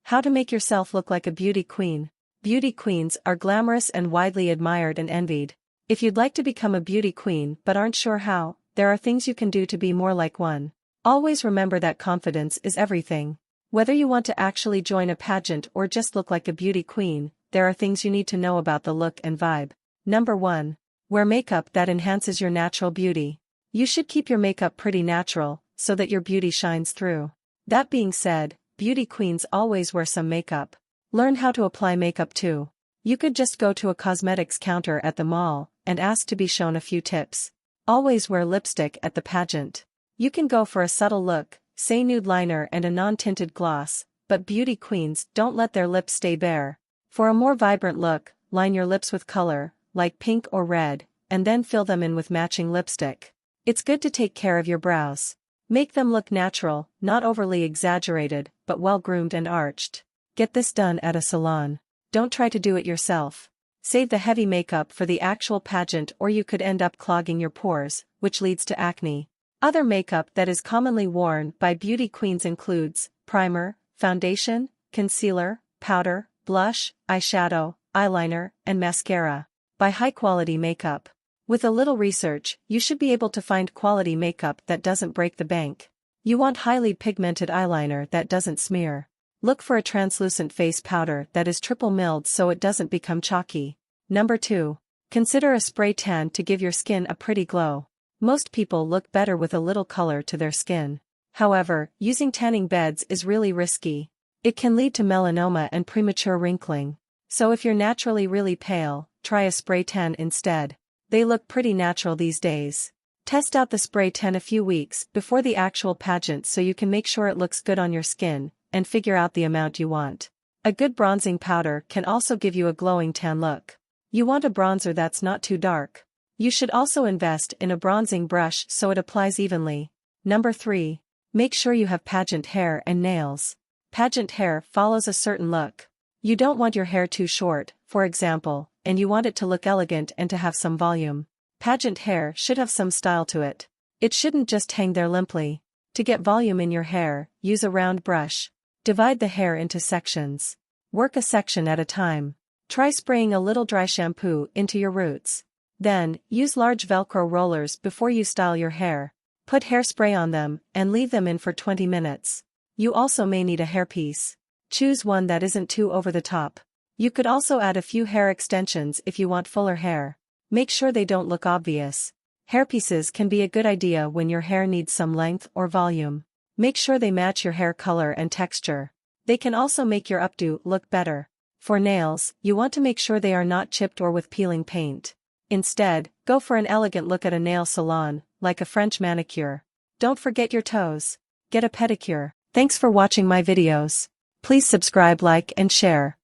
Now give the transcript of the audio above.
How to make yourself look like a beauty queen. Beauty queens are glamorous and widely admired and envied. If you'd like to become a beauty queen but aren't sure how, there are things you can do to be more like one. Always remember that confidence is everything. Whether you want to actually join a pageant or just look like a beauty queen, there are things you need to know about the look and vibe. Number 1. Wear makeup that enhances your natural beauty. You should keep your makeup pretty natural, so that your beauty shines through. That being said, beauty queens always wear some makeup. Learn how to apply makeup too. You could just go to a cosmetics counter at the mall and ask to be shown a few tips. Always wear lipstick at the pageant. You can go for a subtle look, say nude liner and a non-tinted gloss, but beauty queens don't let their lips stay bare. For a more vibrant look, line your lips with color, like pink or red, and then fill them in with matching lipstick. It's good to take care of your brows. Make them look natural, not overly exaggerated, but well-groomed and arched. Get this done at a salon. Don't try to do it yourself. Save the heavy makeup for the actual pageant or you could end up clogging your pores, which leads to acne. Other makeup that is commonly worn by beauty queens includes primer, foundation, concealer, powder, blush, eyeshadow, eyeliner, and mascara. Buy high-quality makeup. With a little research, you should be able to find quality makeup that doesn't break the bank. You want highly pigmented eyeliner that doesn't smear. Look for a translucent face powder that is triple milled so it doesn't become chalky. Number 2. Consider a spray tan to give your skin a pretty glow. Most people look better with a little color to their skin. However, using tanning beds is really risky. It can lead to melanoma and premature wrinkling. So if you're naturally really pale, try a spray tan instead. They look pretty natural these days. Test out the spray tan a few weeks before the actual pageant so you can make sure it looks good on your skin, and figure out the amount you want. A good bronzing powder can also give you a glowing tan look. You want a bronzer that's not too dark. You should also invest in a bronzing brush so it applies evenly. Number 3. Make sure you have pageant hair and nails. Pageant hair follows a certain look. You don't want your hair too short, for example, and you want it to look elegant and to have some volume. Pageant hair should have some style to it. It shouldn't just hang there limply. To get volume in your hair, use a round brush. Divide the hair into sections. Work a section at a time. Try spraying a little dry shampoo into your roots. Then, use large Velcro rollers before you style your hair. Put hairspray on them and leave them in for 20 minutes. You also may need a hairpiece. Choose one that isn't too over the top. You could also add a few hair extensions if you want fuller hair. Make sure they don't look obvious. Hairpieces can be a good idea when your hair needs some length or volume. Make sure they match your hair color and texture. They can also make your updo look better. For nails, you want to make sure they are not chipped or with peeling paint. Instead, go for an elegant look at a nail salon, like a French manicure. Don't forget your toes. Get a pedicure. Thanks for watching my videos. Please subscribe, like, and share.